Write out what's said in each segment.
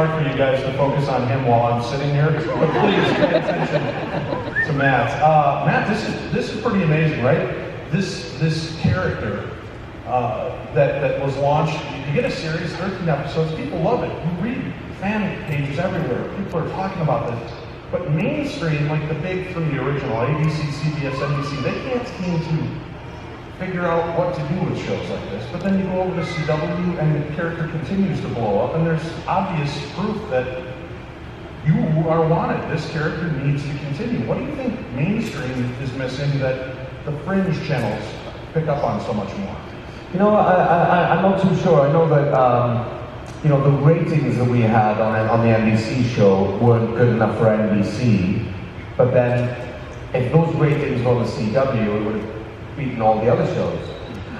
hard for you guys to focus on him while I'm sitting here, but please pay attention to Matt. Matt, this is pretty amazing, right? This character that was launched. You get a series, 13 episodes. People love it. You read fan pages everywhere. People are talking about this. But mainstream, like the big three, the original, ABC, CBS, NBC, they can't seem to figure out what to do with shows like this. But then you go over to CW and the character continues to blow up, and there's obvious proof that you are wanted. This character needs to continue. What do you think mainstream is missing that the fringe channels pick up on so much more? You know, I'm not too sure. I know that you know, the ratings that we had on the NBC show weren't good enough for NBC, but then if those ratings were on the CW, it would have beaten all the other shows.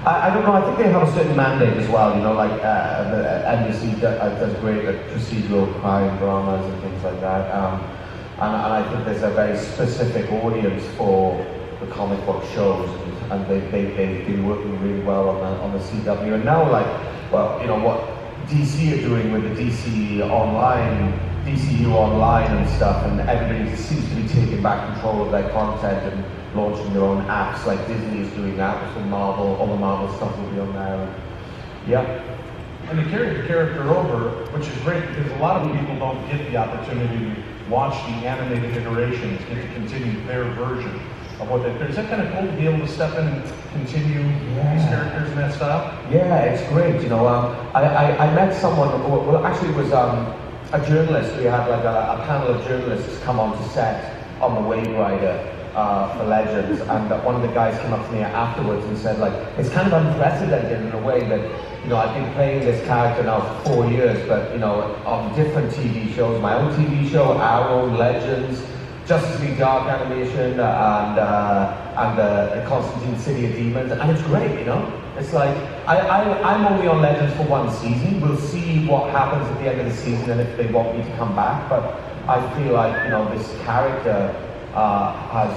I don't know, I think they have a certain mandate as well, you know, like the NBC does great at procedural crime dramas and things like that, and I think there's a very specific audience for the comic book shows, and they've been working really well on the CW, and now, like, well, you know, what DC are doing with the DCU online and stuff, and everybody seems to be taking back control of their content and launching their own apps, like Disney is doing that with the Marvel, all the Marvel stuff will be on there. Yeah. And they carry the character over, which is great because a lot of people don't get the opportunity to watch the animated iterations, get to continue their version of what they do. Is that kind of cool to be able to step in and continue these characters in that style? Yeah, it's great. You know, I met someone, well, actually it was a journalist. We had like a panel of journalists come on to set on the Wave Rider for Legends, and one of the guys came up to me afterwards and said, like, it's kind of unprecedented in a way that, you know, I've been playing this character now for 4 years, but, you know, on different TV shows, my own TV show, Arrow, Legends, Justice League Dark Animation, and the Constantine City of Demons, and it's great, you know? It's like, I'm only on Legends for one season. We'll see what happens at the end of the season and if they want me to come back, but I feel like, you know, this character has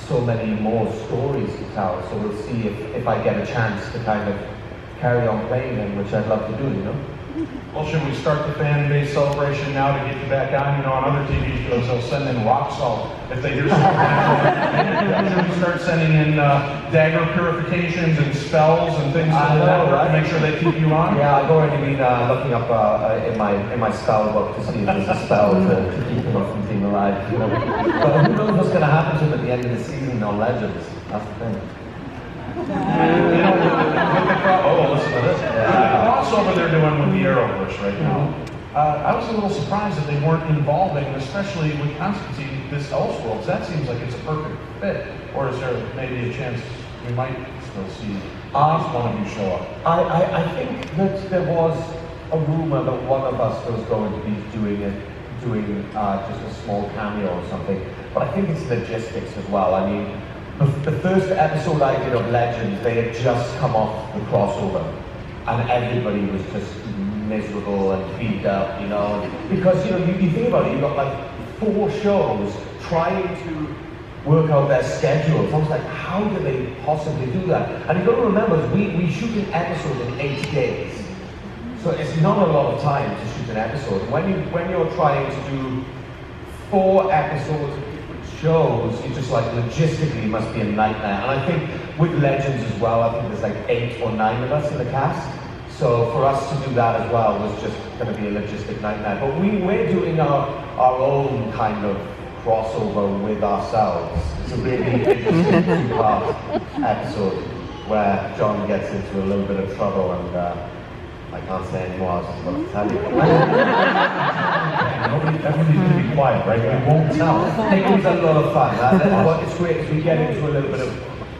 so many more stories to tell, so we'll see if I get a chance to kind of carry on playing them, which I'd love to do, you know? Well, should we start the fan base celebration now to get you back on? You know, on other TV shows, they'll send in rock salt if they hear something. Should we start sending in dagger purifications and spells and things like that, right? To make sure they keep you on? Yeah, I've already been looking up in my spell book to see if there's a spell to keep him from being alive. You know? But who knows what's going to happen to him at the end of the season on Legends? That's the thing. You know, listen to this. The crossover they're doing with the Arrowverse right now, I was a little surprised that they weren't involving, especially with Constantine, this Elseworlds. That seems like it's a perfect fit. Or is there maybe a chance we might still see at least one of you show up? I think that there was a rumor that one of us was going to be doing just a small cameo or something. But I think it's logistics as well. I mean, the first episode I did of Legends, they had just come off the crossover, and everybody was just miserable and beat up, you know, because, you know, you think about it, you've got like 4 shows trying to work out their schedules. I was like, how do they possibly do that? And you've got to remember, we shoot an episode in 8 days, so it's not a lot of time to shoot an episode. When you're trying to do 4 episodes of different shows, you just like logistically must be a nightmare. And I think with Legends as well, I think there's like 8 or 9 of us in the cast. So for us to do that as well was just going to be a logistic nightmare. But we're doing our own kind of crossover with ourselves. It's a really interesting 2-part episode where John gets into a little bit of trouble, and I can't say anymore. I was just about to tell you. Everybody's going to be quiet, right? We won't tell. It was a lot of fun. What it's great is we get into a little bit of...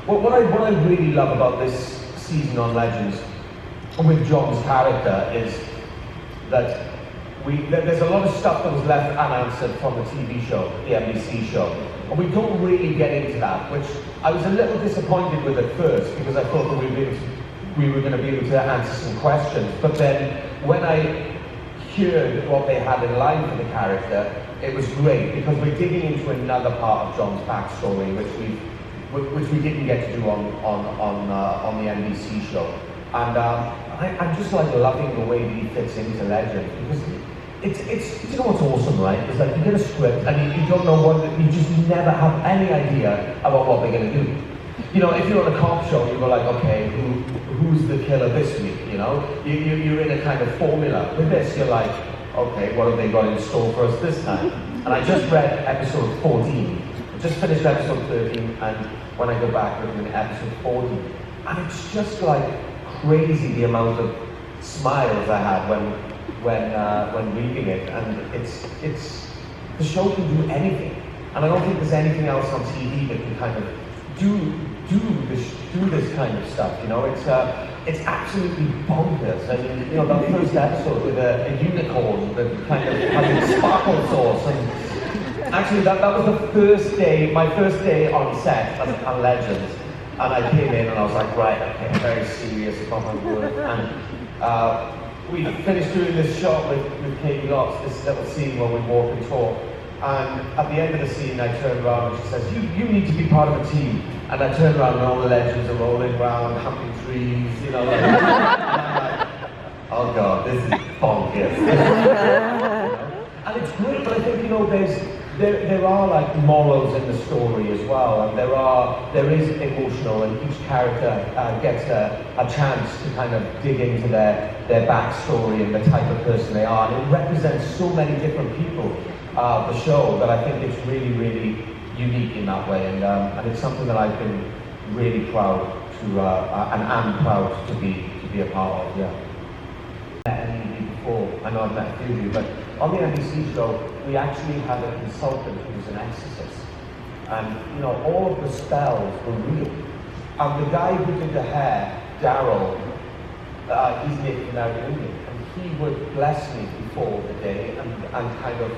What I really love about this season on Legends with John's character is that there's a lot of stuff that was left unanswered from the TV show, the NBC show, and we don't really get into that, which I was a little disappointed with at first, because I thought that we were going to be able to answer some questions. But then when I heard what they had in line for the character, it was great, because we're digging into another part of John's backstory, which we didn't get to do on the NBC show. And I'm just like loving the way that he fits into Legends, because you know what's awesome, right? It's like you get a script and you don't know you just never have any idea about what they're going to do. You know, if you're on a cop show, you go like, okay, who's the killer this week? You know, you're in a kind of formula. With this, you're like, okay, what have they got in store for us this time? And I just read episode 14. I just finished episode 13, and when I go back, we're in episode 14. And it's just like crazy the amount of smiles I had when reading it. And it's the show can do anything. And I don't think there's anything else on TV that can kind of do this kind of stuff, you know. It's absolutely bonkers. I mean, you know, that first episode with a unicorn that kind of has a sparkle sauce, and actually that was the first day, my first day on set on Legends, and I came in and I was like, right, okay, I'm very serious about my work, and we finished doing this shot with Katie Lotz, this little scene where we walk and talk. And at the end of the scene, I turned around and she says, you need to be part of a team. And I turned around and all the legends are rolling around, humping trees, you know, like, and I'm like, oh God, this is bonkers. You know? And it's great, but I think, you know, there are like morals in the story as well, and there is emotional, and each character gets a chance to kind of dig into their backstory and the type of person they are, and it represents so many different people. The show, that I think it's really, really unique in that way, and it's something that I've been really proud to, and am proud to be a part of. Yeah. Met any of you before? I know I've met a few of you, but on the NBC show, we actually had a consultant who was an exorcist, and you know, all of the spells were real. And the guy who did the hair, Daryl, he's Native American Indian, and he would bless me before the day and kind of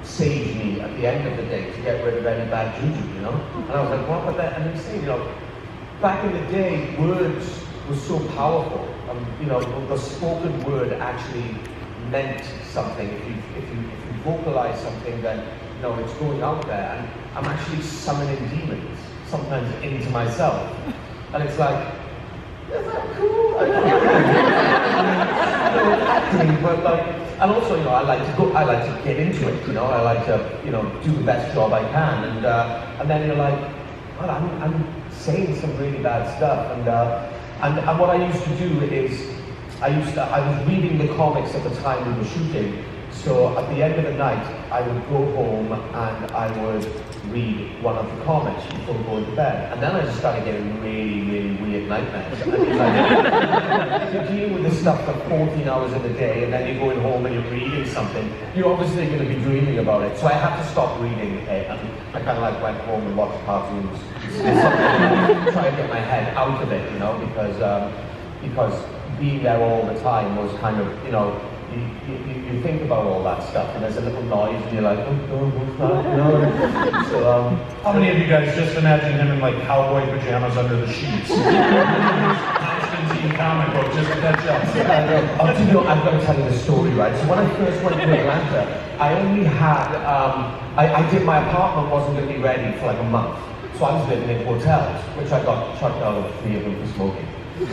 save me at the end of the day to get rid of any bad juju, you know? And I was like, what about that? And he was saying, you know, back in the day, words were so powerful. You know, the spoken word actually meant something. If you vocalize something, then, you know, it's going out there. And I'm actually summoning demons, sometimes into myself. And it's like, is that cool? But like, and also, you know, I like to get into it, you know, I like to, you know, do the best job I can, and then you're like, well, I'm saying some really bad stuff, and what I used to do is, I was reading the comics at the time we were shooting, so at the end of the night, I would go home and I would read one of the comics before going to bed, and then I just started getting really, really weird nightmares. And it's like, you're dealing with this stuff for 14 hours in the day, and then you're going home and you're reading something, you're obviously going to be dreaming about it. So I had to stop reading it, and I kind of like went home and watched cartoons, try to get my head out of it, you know, because being there all the time was kind of, you know, you think about all that stuff, and there's a little noise, and you're like, oh God, what's that? No. So, how many of you guys just imagine him in like cowboy pajamas under the sheets? Constantine comic book, just to catch up. I've got to tell you the story, right? So when I first went to Atlanta, I only had, my apartment wasn't going to be ready for like a month. So I was living in hotels, which I got chucked out of 3 of them for smoking. It's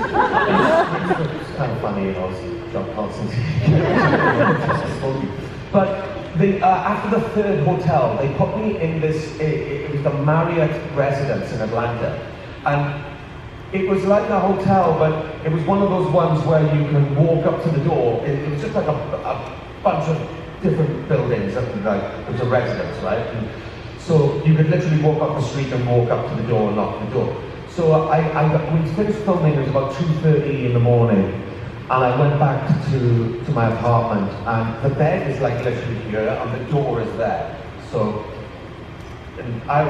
kind of funny, you know, John Constantine. But after the 3rd hotel, they put me in this, it was the Marriott residence in Atlanta. And it was like a hotel, but it was one of those ones where you can walk up to the door. It was just like a bunch of different buildings, like, it was a residence, right? And so you could literally walk up the street and walk up to the door and knock the door. So we finished filming, it was about 2:30 in the morning, and I went back to my apartment, and the bed is like literally here, and the door is there. So, and I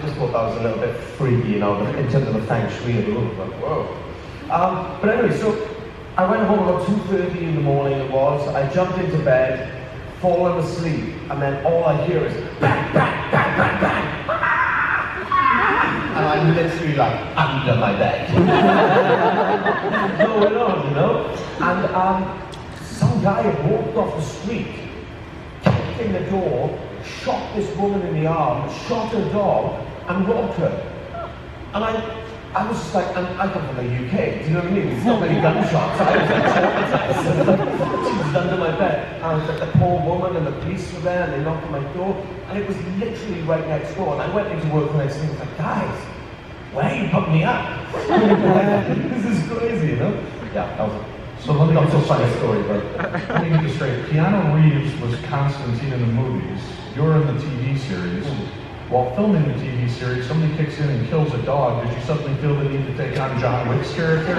just thought that was a little bit freaky, you know, in terms of the feng shui of the room, like, whoa. But anyway, so I went home about 2:30 in the morning it was, I jumped into bed, fallen asleep, and then all I hear is bang, bang, bang, bang, bang. And I'm literally like under my bed. Going on, you know? And some guy had walked off the street, kicked in the door, shot this woman in the arm, shot her dog, and robbed her. And I was just like, I come from the UK, do you know what I mean? There's not many gunshots. I was like traumatized. She was under my bed. And like, the poor woman and the police were there and they knocked on my door. And it was literally right next door. And I went into work the next day and was like, guys, why are you putting me up? This is crazy, you know? Yeah, that was So let me not get so this funny straight. story, but Let me get this straight. Keanu Reeves was Constantine in the movies. You're in the TV series. While filming the TV series, somebody kicks in and kills a dog. Did you suddenly feel the need to take on John Wick's character?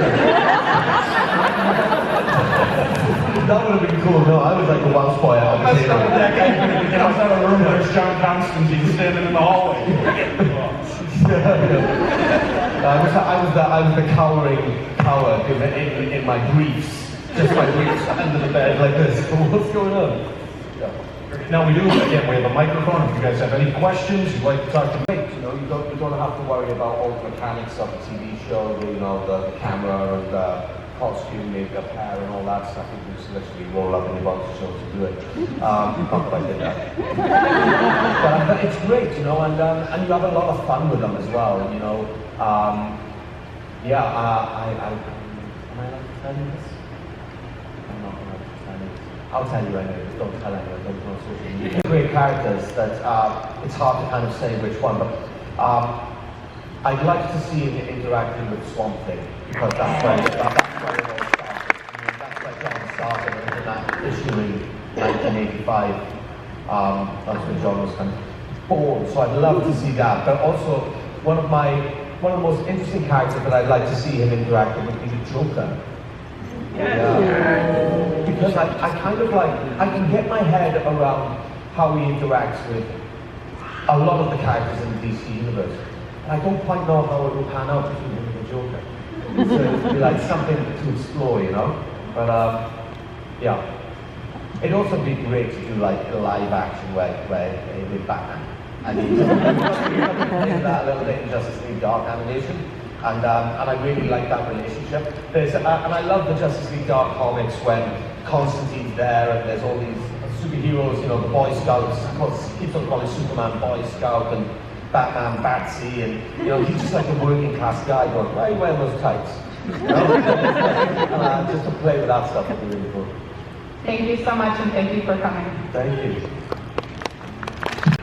that would have been cool. No, I was like a Welsh boy out of the That's not what that guy did. He comes out of the room, there's John Constantine standing in the hallway. I was the cowering coward in my briefs. Just my briefs under the bed like this. What's going on? Yeah. Now we have a microphone. If you guys have any questions, you'd like to talk to me. You know, you don't have to worry about all the mechanics of the TV show, the camera and the costume, makeup, hair and all that stuff. You just literally roll up in your box show to do it. Not that I did that. but it's great, you know, and you have a lot of fun with them as well, you know. Am I allowed to tell you this? I'm not allowed to tell you this. I'll tell you anyway, but don't tell anyone, don't go on social media. Great characters that it's hard to kind of say which one, but I'd like to see him interacting with Swamp Thing, because that's where it all started. I mean, that's where John started in that issue in 1985. That's when John was kind of born, so I'd love to see that. But also, one of the most interesting characters that I'd like to see him interacting would be the Joker. Yeah. Because I kind of like, I can get my head around how he interacts with a lot of the characters in the DC universe. And I don't quite know how it will pan out between him and the Joker. So it'd be like something to explore, you know? But yeah. It'd also be great to do like a live action with Batman. And he did that a little bit in Justice League Dark animation. And I really like that relationship. And I love the Justice League Dark comics when Constantine's there and there's all these superheroes, you know, the Boy Scouts, keeps on calling Superman Boy Scout and Batman Batsy, and you know, he's just like a working class guy going, why are you wearing those tights? You know? And just to play with that stuff would be really cool. Thank you so much, and thank you for coming. Thank you.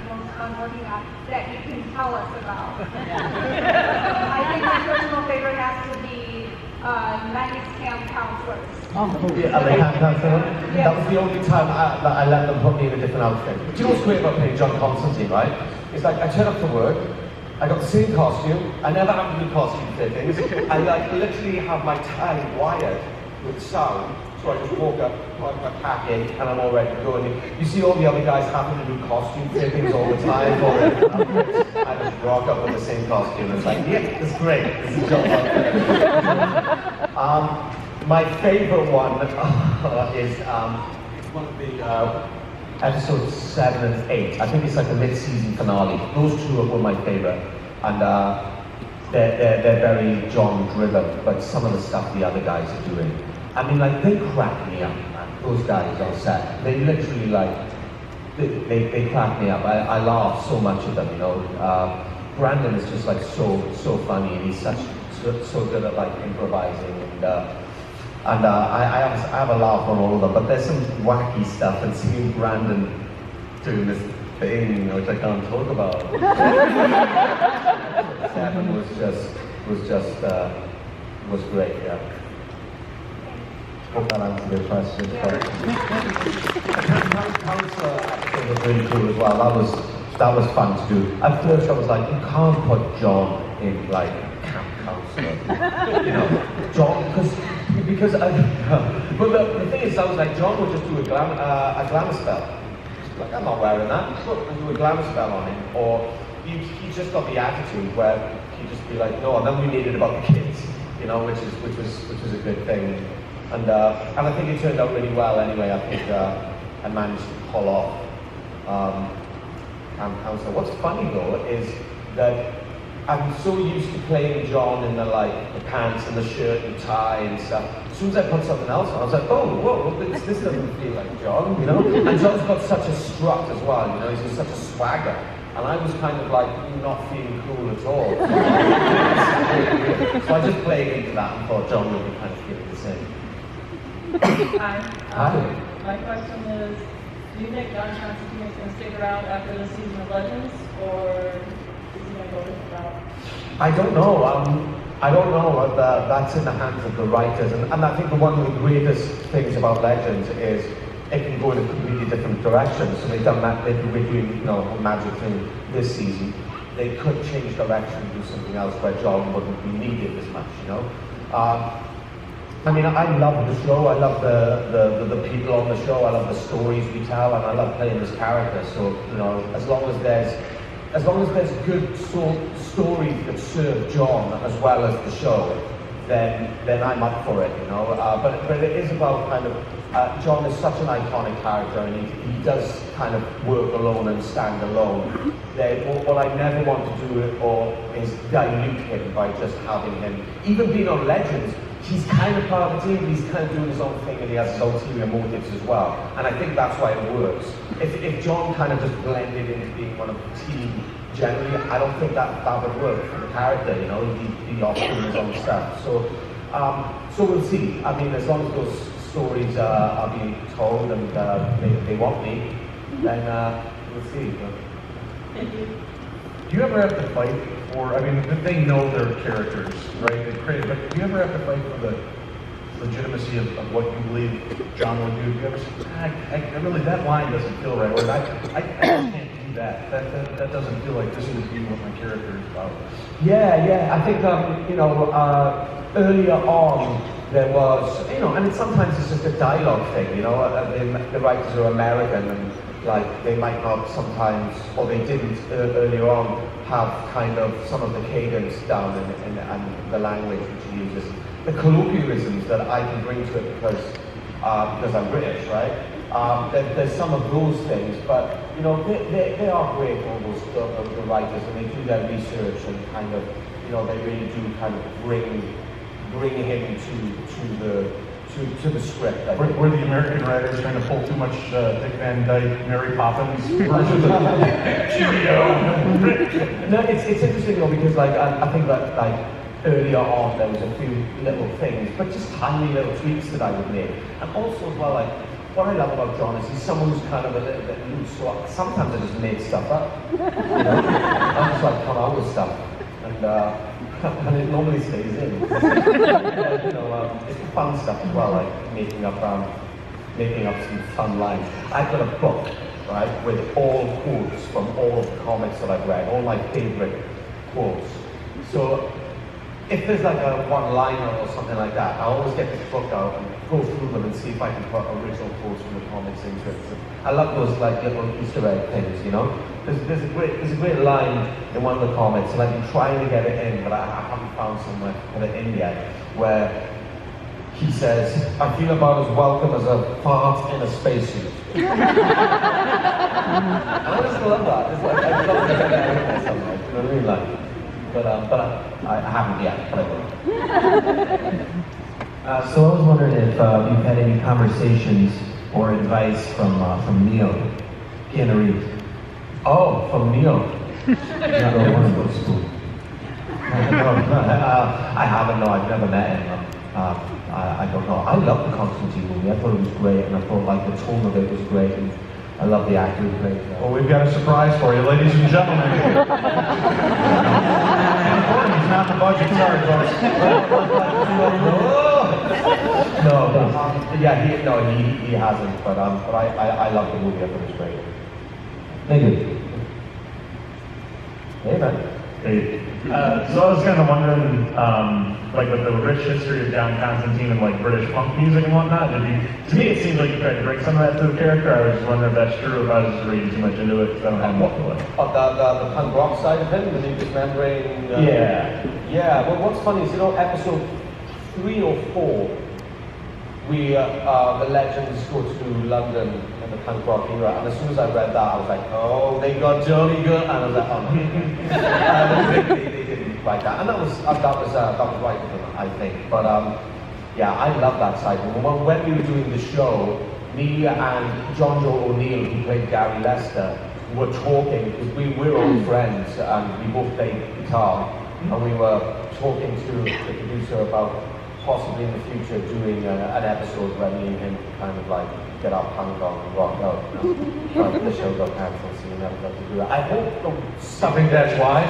Most unworthy act that you can tell us about. I think my personal favorite has to be nice camp counselors. Yeah, they have counselor. Yeah. That was the only time that I let them put me in a different outfit. Do you know what's great about playing John Constantine, right? It's like I turn up to work, I got the same costume, I never have to do costume fittings. I like literally have my tie wired with sound. So I just walk up, put my pack in, and I'm all ready to go. And you see all the other guys having to do costume fittings all the time. I just rock up with the same costume. It's like, yeah, it's great. This is John. My favorite one is one of the episodes 7 and 8. I think it's like a mid-season finale. Those two were my favorite, and they're very John-driven. But some of the stuff the other guys are doing. I mean, like, they crack me up, man. Those guys on set, they literally, like, they crack me up. I laugh so much at them, you know. Brandon is just, like, so funny, and he's so good at, like, improvising, and I have a laugh on all of them, but there's some wacky stuff, and seeing Brandon doing this thing, which I can't talk about. 7 was great, yeah. Hope that answered your question. Counselor episode was really cool as well. That was fun to do. At first I was like, you can't put John in like camp counselor. You know, John, because but the thing is, I was like, John would just do a glamour spell. Like, I'm not wearing that. Look, and do a glamour spell on him. Or he just got the attitude where he'd just be like, no, and then we made it about the kids, you know, which was a good thing. And I think it turned out really well anyway. I think I managed to pull off camp counselor. What's funny though is that I'm so used to playing John in the pants and the shirt and tie and stuff. As soon as I put something else on, I was like, oh, whoa, this doesn't feel like John, you know? And John's got such a strut as well, you know, he's got such a swagger. and I was kind of like not feeling cool at all. So I just played into that and thought John would be kind of feeling the same. Hi. Hi. My question is, do you think John Constantine is going to stick around after this season of Legends, or is he going to go different route? I don't know. I don't know. That's in the hands of the writers, and I think one of the greatest things about Legends is it can go in a completely different direction. So they've done that. They're doing, a magic thing this season. They could change direction and do something else where John wouldn't be needed as much. I mean, I love the show. I love the people on the show. I love the stories we tell, and I love playing this character. So as long as there's good stories that serve John as well as the show, then I'm up for it. But it is about kind of John is such an iconic character, and he does kind of work alone and stand alone. What I never want to do is dilute him by just having him, even being on Legends. He's kind of part of the team, but he's kind of doing his own thing, and he has his ulterior motives as well. And I think that's why it works. If John kind of just blended into being one of the team generally, I don't think that would work for the character. He'd be off doing his own stuff. So we'll see. I mean, as long as those stories are being told and they want me, then we'll see. Thank you. Do you ever have to fight for, I mean, they know their characters, right? They create, but do you ever have to fight for the legitimacy of what you believe John would do? Do you ever say, really, that line doesn't feel right, or I just can't do that. That doesn't feel like this would be what my character is about. Yeah. I think, earlier on, there was, and sometimes it's just a dialogue thing, the writers are American, and they might not sometimes, or they didn't earlier on, have kind of some of the cadence down and the language which he uses. The colloquialisms that I can bring to it because I'm British, right? There's some of those things, but they are great, all those the writers, and they do their research and kind of, they really do kind of bring him to the script. Were the American writers trying to pull too much Dick Van Dyke, Mary Poppins versions of Cheerio? No, it's interesting though, because I think that earlier on there was a few little things, but just tiny little tweaks that I would make. And also as well, what I love about John is he's someone who's kind of a little bit loose, so sometimes I just make stuff up. I'm just come out with stuff. And it normally stays in. It's fun stuff as well, like making up some fun lines. I've got a book, right, with all quotes from all of the comics that I've read, all my favorite quotes. So if there's a one-liner or something like that, I always get this book out and go through them and see if I can put original quotes from the comics into it. So I love those little Easter egg things, There's a great line in one of the comics, and I've been trying to get it in, but I haven't found somewhere to put it in yet, where he says, "I feel about as welcome as a fart in a spacesuit." And I just love that. It's I'd love to get that in there somewhere, I really like it. But I haven't yet, but I will. So I was wondering if you've had any conversations or advice from Neil Reeves. Oh, from Neil. Not really one of those two. I haven't, no, I've never met him. I don't know. I love the Constantine movie. I thought it was great, and I thought the tone of it was great, and I love the actor who played it. Well, we've got a surprise for you, ladies and gentlemen. He's not the budget, sorry, folks. He hasn't, but I love the movie. I thought it was great. Thank you. Hey, man. Hey. So I was kind of wondering, with the rich history of John Constantine and British punk music and whatnot, to me it seems like you tried to bring some of that to the character. I was just wondering if that's true, if I was just reading too much into it, because I don't have much of it. The punk rock side of it, the new dismembering. Yeah. Well, what's funny is episode 3 or 4, the legends go to London in the punk rock era, and as soon as I read that, I was like, oh, they got Johnny good, and I was like, oh no. They didn't write that, and that was right of them, I think. But yeah, I love that side. When we were doing the show, me and John Joe O'Neill, who played Gary Lester, were talking, because we're old friends and we both play guitar, and we were talking to the producer about possibly in the future doing an episode where me and him kind of like get our punk on and rock out. You know? But the show got cancelled, so we never got to do that. I hope I think that's why.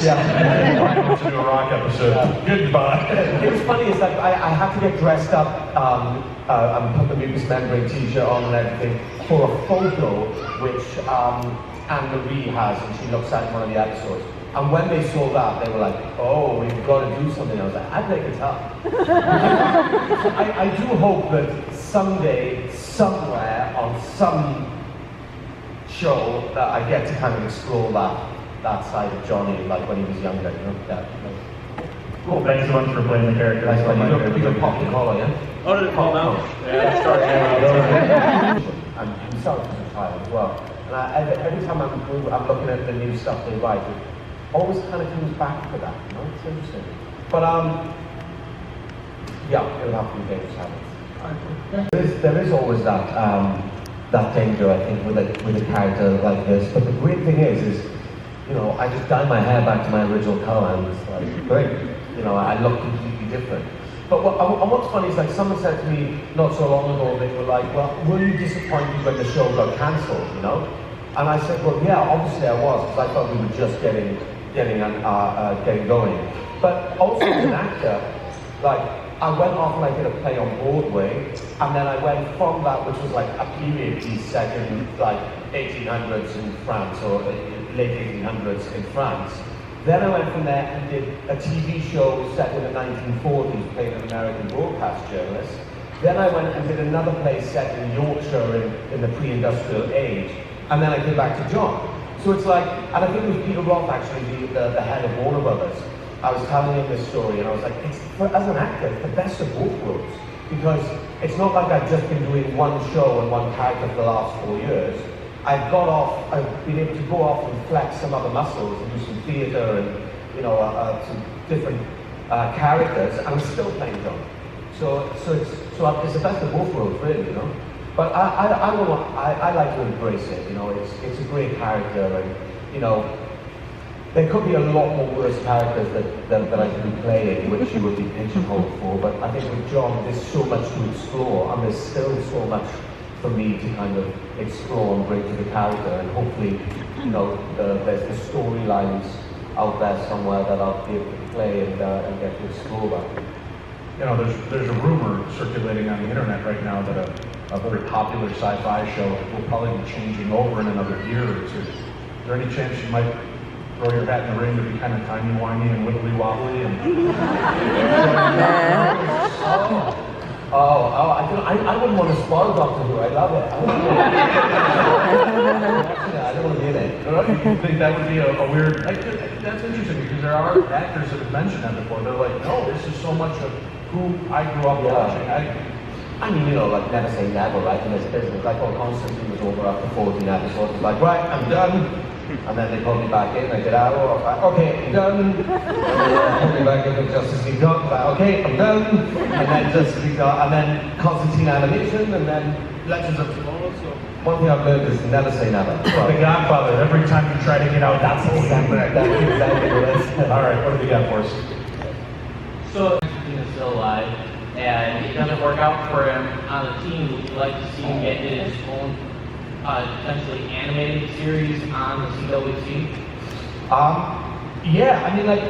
yeah. I want to do a rock episode. Goodbye. It was funny, is that I had to get dressed up and put the mucous membrane t-shirt on and everything for a photo which Anne Marie has, and she looks at in one of the episodes. And when they saw that, they were like, oh, we've got to do something. I was like, I'd make it up. So I do hope that someday, somewhere, on some show, that I get to kind of explore that side of Johnny, like when he was younger, you know? Yeah. Cool, thanks so much for playing the character. Nice one. My You favorite can thing. pop the collar, yeah? Oh, did it fall down? Yeah, it started And himself as a child as well. And every time I'm looking at the new stuff they write, it always kind of comes back to that, you know? It's interesting. But, yeah, it would have to be dangerous habits. There is always that danger, I think, with a character like this. But the great thing is, you know, I just dye my hair back to my original color, and it's like, great. You know, I look completely different. But what's funny is, like, someone said to me not so long ago, they were like, well, were you disappointed when the show got cancelled, you know? And I said, well, yeah, obviously I was, because I thought we were just getting going. But also as an actor, like, I went off and I did a play on Broadway, and then I went from that, which was like a period piece set in like 1800s in France, or late 1800s in France. Then I went from there and did a TV show set in the 1940s, playing an American broadcast journalist. Then I went and did another play set in Yorkshire in the pre-industrial age, and then I came back to John. So it's like, and I think it was Peter Roth, actually, the head of Warner Brothers. I was telling him this story, and I was like, as an actor, it's the best of both worlds. Because it's not like I've just been doing one show and one character for the last 4 years. I've been able to go off and flex some other muscles and do some theatre and, you know, some different characters, and I'm still playing John. So it's the best of both worlds, really, you know. But I like to embrace it, you know. It's a great character, and, you know, there could be a lot more worse characters that I could be playing, which you would be pigeonholed for, but I think with John, there's so much to explore, and there's still so much for me to kind of explore and bring to the character, and hopefully, you know, there's the storylines out there somewhere that I'll be able to play and get to explore that. You know, there's a rumor circulating on the internet right now that a very popular sci-fi show will probably be changing over in another year or two. Is there any chance you might throw your hat in the ring to be kind of timey-wimey and wibbly-wobbly? I wouldn't want to spoil Doctor Who. I love it. I don't want to be in it. You think that would be a weird... That's interesting, because there are actors that have mentioned that before. They're like, no, this is so much of who I grew up watching. I mean, you know, like, never say never, right, in this business. Like, when Constantine was over after 14 episodes, it's like, right, I'm done. And then they pulled me back in, I did Arrow, I was like, okay, I'm done. And then they pulled me back in with Justice League Dark, I was like, okay, I'm done. And then Justice League Dark, and then Constantine animation, and then Legends of Tomorrow. So one thing I've learned is never say never. Well, The Godfather, every time you try to get out, that's the same thing. That's exactly what it is. All right, what do we got for us? So Constantine is still alive, and it doesn't work out for him on the team. Would you like to see him get his own potentially animated series on the CWC? Yeah, I mean, like,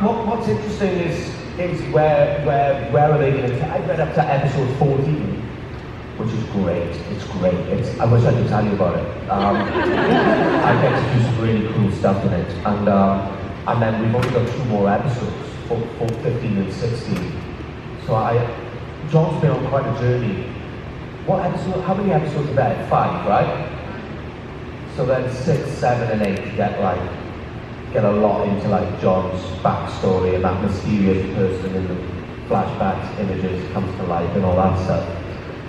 what's interesting is where are they going to? I read up to episode 14, which is great. It's great. I wish I could tell you about it. I get to do some really cool stuff in it, and then we've only got 2 more episodes, for 15 and 16. So John's been on quite a journey. What episode? How many episodes are there? 5, right? So then 6, 7, and 8 get a lot into like John's backstory, and that mysterious person in the flashbacks, images comes to life, and all that stuff.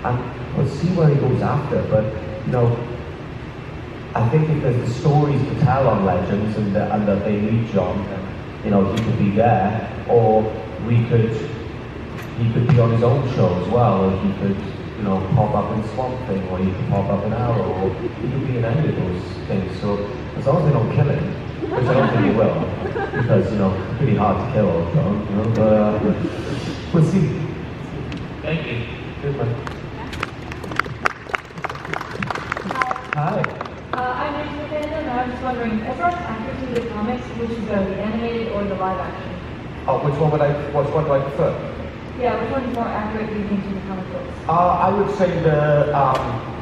And we'll see where he goes after. But you know, I think if there's the stories to tell on Legends, and that they need John, then, you know, he could be there, or he could be on his own show as well, and he could, you you know, pop up in Swamp Thing, or you can pop up in Arrow, or you can be in any of those things. So as long as they don't kill him, which I don't think they will, because, you know, it's pretty hard to kill, you know, but we'll see. Thank you. Good one. Hi. I'm new to the fandom, and I was just wondering, as far as accuracy of the comics, which is better, the animated or the live action? Oh, which one do I prefer? Yeah, which one is more accurate, do you think, to the comic books? I would say the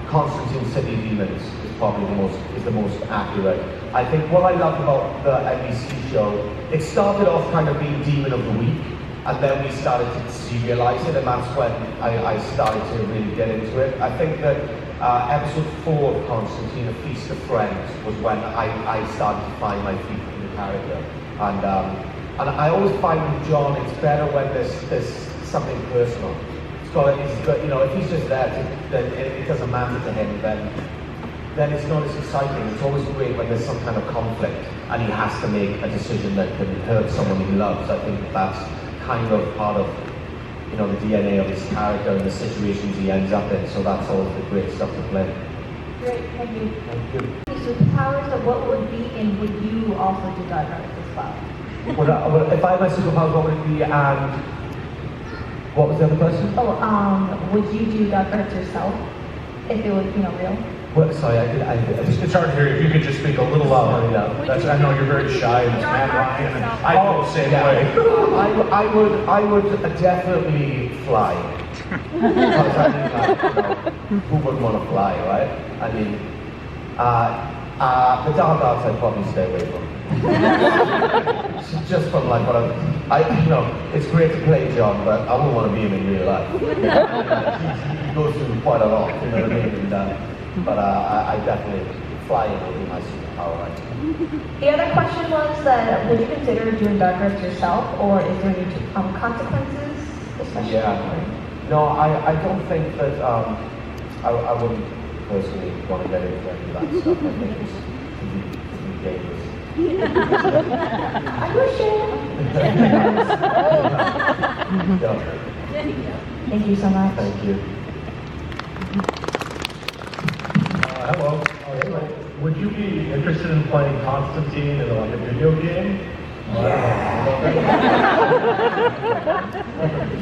Constantine City Demons is probably the most accurate. I think what I love about the NBC show, it started off kind of being Demon of the Week, and then we started to serialize it, and that's when I started to really get into it. I think that episode 4 of Constantine, A Feast of Friends, was when I started to find my feet in the character. And I always find with John, it's better when there's something personal. You know, if he's just there, then it doesn't matter to him, then it's not as exciting. It's always great when there's some kind of conflict and he has to make a decision that can hurt someone he loves. I think that's kind of part of, you know, the DNA of his character and the situations he ends up in. So that's always the great stuff to play. Great, thank you. Thank you. Superpowers, of what would be, and would you also do dark arts as well? If I had my superpowers, what would it be, and what was the other question? Would you do dark arts yourself if it was, you know, real? Well, sorry, I It's hard to hear you. If you could just speak a little louder. I know you're very shy, and it's Matt Ryan, and I feel the same way. I would definitely fly. Because I mean, like, you know, who wouldn't want to fly, right? I mean, the dark arts I'd probably stay away from. Just from like what you know, it's great to play John, but I wouldn't want to be him in real life. He goes through quite a lot, you know what I mean? But I definitely flying would be my superpower. Right? The other question was that would you consider doing dark arts yourself, or is there any consequences, especially? Yeah. No, I don't think that I wouldn't personally want to get into any of that stuff. I think it's to be dangerous. I wish it. Yeah. Thank you so much. Thank you. Hello. Would you be interested in playing Constantine in like a video game?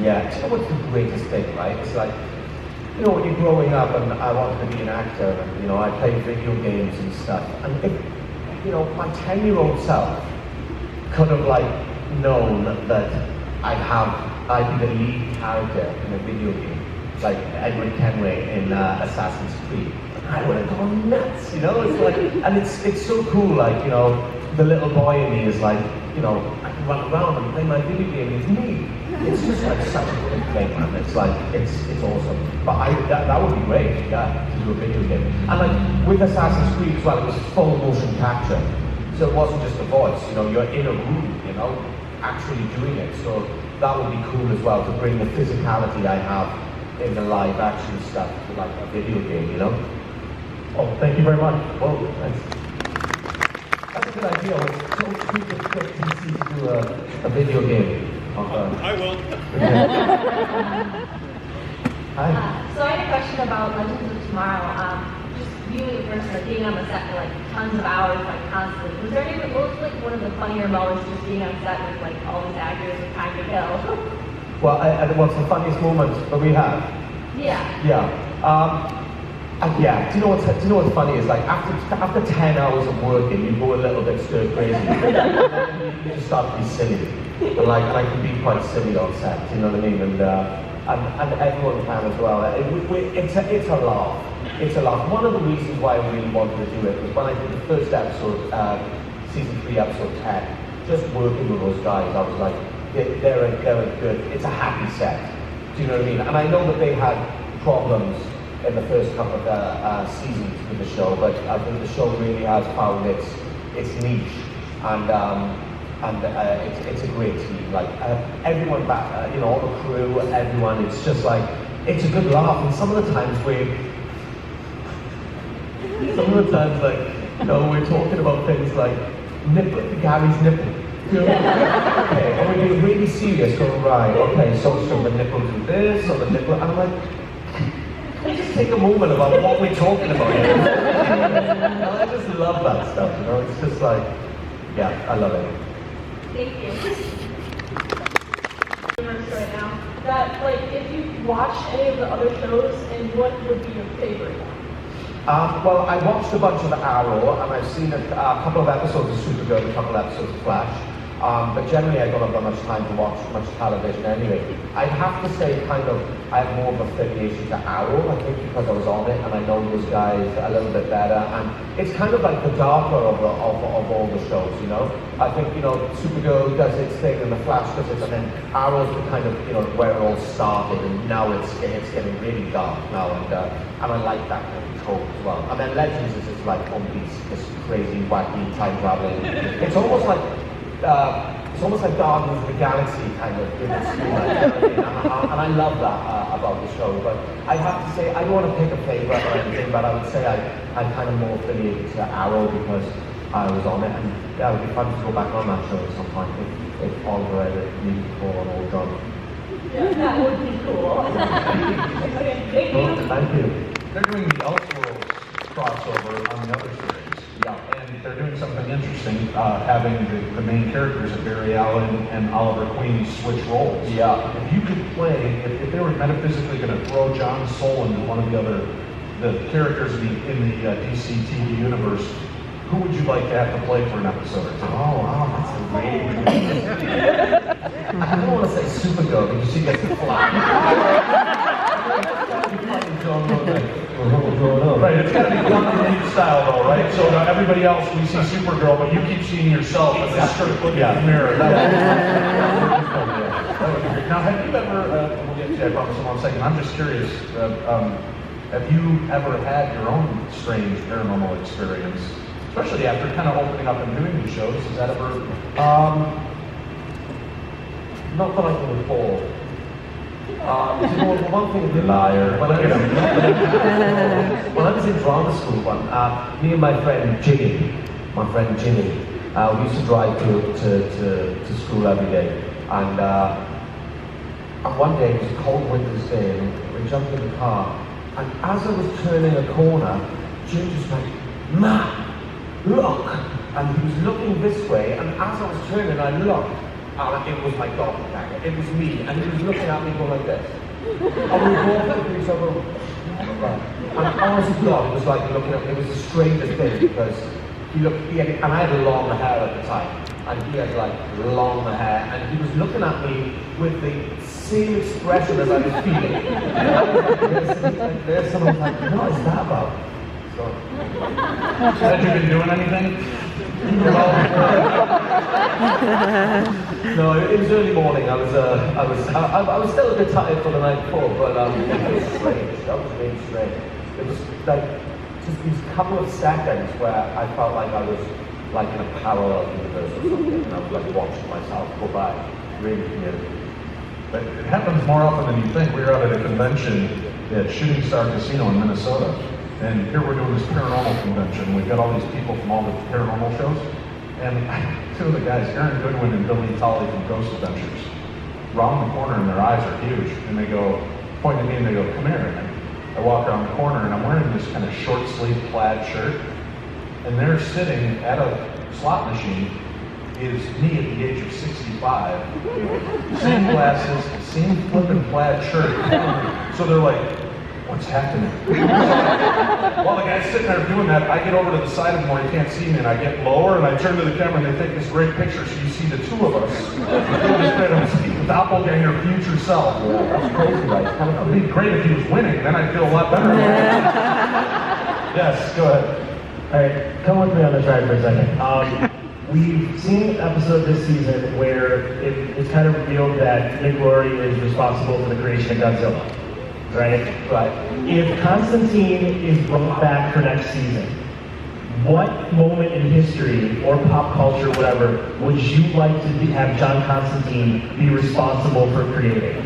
Yeah, you know what's the greatest thing, right? It's like, you know, when you're growing up and I wanted to be an actor and, you know, I played video games and stuff. And if, you know, my 10-year-old self could have like known that I'd be the lead character in a video game, like Edward Kenway in Assassin's Creed. I would have gone nuts, you know? It's like, and it's so cool, like, you know, the little boy in me is like, you know, I can run around and play my video game, it's me. It's just like such a great thing, man. It's like, it's awesome. But that would be great, yeah, to do a video game. And like, with Assassin's Creed as well, it was full motion capture. So it wasn't just a voice, you know, you're in a room, you know, actually doing it. So that would be cool as well, to bring the physicality I have in the live action stuff to like a video game, you know? Oh, thank you very much. Oh, thanks. That's a good idea. Don't tweak it quick to do a video game. I will. Hi. So I had a question about Legends of Tomorrow. Just viewing it first, like being on the set for like tons of hours, like constantly. Was there any, what was like one of the funnier moments just being on set with like all these actors with time to kill? Well, what's the funniest moment that we have? Yeah. Yeah. Yeah. Do you know what's funny is like after 10 hours of working, you go a little bit stir crazy. You just start to be silly. And I can be quite silly on set. You know what I mean? And everyone can as well. It's a laugh. It's a laugh. One of the reasons why I really wanted to do it was when I did the first episode, season 3, episode 10. Just working with those guys, I was like, they're a good. It's a happy set. Do you know what I mean? And I know that they had problems in the first couple of seasons with the show, but I think the show really has found its niche, and it's a great team. Like everyone back, you know, all the crew, everyone. It's just like it's a good laugh. And some of the times like, you know, we're talking about things like Gary's nipple. You know, okay, and we're being really serious. Going right, okay, so the nipple do this, or the nipple, and I'm like. just take a moment about what we're talking about here? And I just love that stuff, you know? It's just like, yeah, I love it. Thank you. Right now, that like if you watch any of the other shows, and what would be your favorite one? Well, I watched a bunch of Arrow, and I've seen a couple of episodes of Supergirl, a couple of episodes of Flash. But generally, I don't have that much time to watch much television anyway. I'd have to say, kind of, I have more of a affiliation to Arrow, I think, because I was on it, and I know those guys a little bit better. And it's kind of like the darker of all the shows, you know? I think, you know, Supergirl does its thing, and the Flash does it, and then Arrow's the kind of, you know, where it all started, and now it's getting really dark now, and I like that kind of trope as well. And then Legends is just like on this crazy, wacky time traveling. It's almost like Guardians of the Galaxy kind of in its humor, and I love that about the show. But I have to say, I don't want to pick a favorite or anything, but I would say I'm kind of more affiliated to Arrow because I was on it, and yeah, it would be fun to go back on that show at some point if Oliver ever needed to call on all done. Yeah, that would be cool. Okay, thank you. Thank you. They're doing the Elseworlds crossover on the other series. Yeah, and they're doing something interesting, having the main characters of Barry Allen and Oliver Queen switch roles. Yeah. If you could play, if they were metaphysically going to throw John's soul into one of the characters in the DC TV universe, who would you like to have to play for an episode or two? Oh, wow, that's a really good I don't want to say Supergirl because she gets the flag. Right, it's got to be Constantine style though, right? So everybody else, we see Supergirl, but you keep seeing yourself as a straight looking in the mirror. That would be great. Now, have you ever, we'll get to that, I promise in 1 second, I'm just curious, have you ever had your own strange paranormal experience? Especially after kind of opening up and doing these shows, has that ever? Not that I can recall. One thing You liar. when I was in drama school, me and my friend Jimmy, we used to drive to school every day, and one day it was a cold winter's day, and we jumped in the car, and as I was turning a corner, Jim just went, "Matt, look!" And he was looking this way, and as I was turning, I looked. It was my doppelganger. It was me, and he was looking at me going like this. And we were both looking at each other. And honest to God, it was like looking at me. It was the strangest thing because and I had long hair at the time, and he had like long hair, and he was looking at me with the same expression as I was feeling. And I was like this, and I was like, what is that about? So, Had you been doing anything? No, it was early morning. I was still a bit tired for the night before, but it was strange. That was really strange. It was like just these couple of seconds where I felt like I was like in a parallel universe or something, and I was like watching myself go by. Really weird. But it happens more often than you think. We were out at a convention at Shooting Star Casino in Minnesota, and here we're doing this paranormal convention. We've got all these people from all the paranormal shows, and two of the guys, Aaron Goodwin and Billy Tolley from Ghost Adventures, round the corner and their eyes are huge, and they go, point at me and they go, "Come here." And I walk around the corner and I'm wearing this kind of short sleeve plaid shirt, and they're sitting at a slot machine, is me at the age of 65, same glasses, same flippin' plaid shirt. So they're like, "What's happening?" While the guy's sitting there doing that, I get over to the side of him where he can't see me, and I get lower, and I turn to the camera, and they take this great picture, so you see the two of us. The doppelganger future self. Yeah, that's crazy, right? It would be great if he was winning, then I'd feel a lot better. Yes, go ahead. All right, come with me on this ride for a second. We've seen an episode this season where it's kind of revealed that Nick Lowry is responsible for the creation of Godzilla, right? Right. If Constantine is brought back for next season, what moment in history or pop culture, whatever, would you like to have John Constantine be responsible for creating?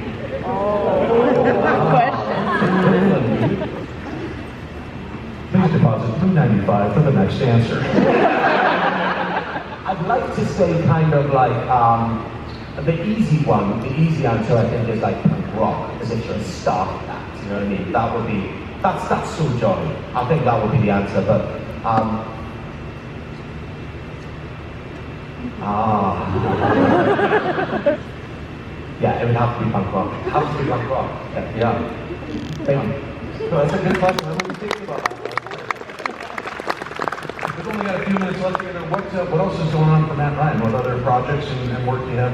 Please deposit $2.95 for the next answer. I'd like to say kind of like the easy one, the easy answer I think is like punk rock, as if you're a star of that, you know what I mean? That would be That's so Johnny. I think that would be the answer, but yeah, it would have to be punk rock. It has to be punk rock. Yeah. Thank you. No, that's a good question. I wasn't thinking about that. We've only got a few minutes left here. What else is going on for Matt Ryan? What other projects and work do you have?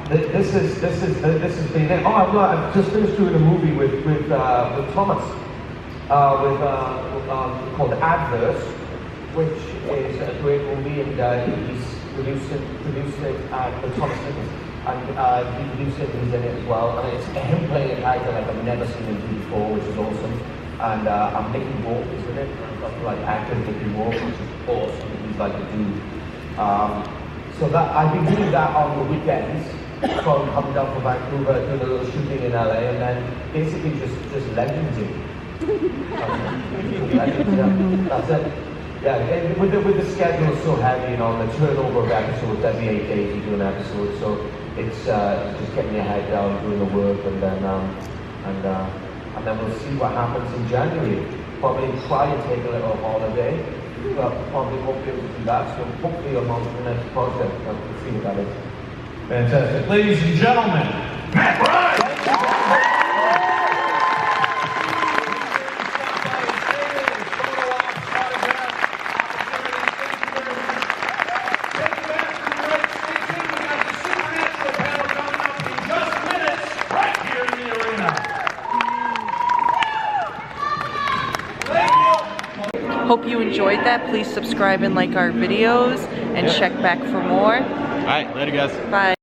This has been it. Oh, I've just finished doing a movie with Thomas, called Adverse, which is a great movie, and he's produced it with Thomas Nichols, and he produced it. He's in it as well, and it's him playing a character like I've never seen him do before, which is awesome. And I'm Nicky Walk is in it, and I've got like actor Nicky Walk, which is awesome. He's like a dude. So that I've been doing that on the weekends. So I'm coming down from Vancouver, doing a little shooting in LA, and then basically just legending. That's it. Yeah, and with the schedule so heavy, you know, the turnover of episodes, every 8 days you do an episode, so it's just getting your head down, doing the work, and then we'll see what happens in January. Probably try and take a little holiday, but probably won't be able to do that, so hopefully I'm on to the next project, and we'll see what that is. Fantastic. Ladies and gentlemen, Matt Ryan! Hope you enjoyed that. Please subscribe and like our videos and check back for more. All right, later guys. Bye.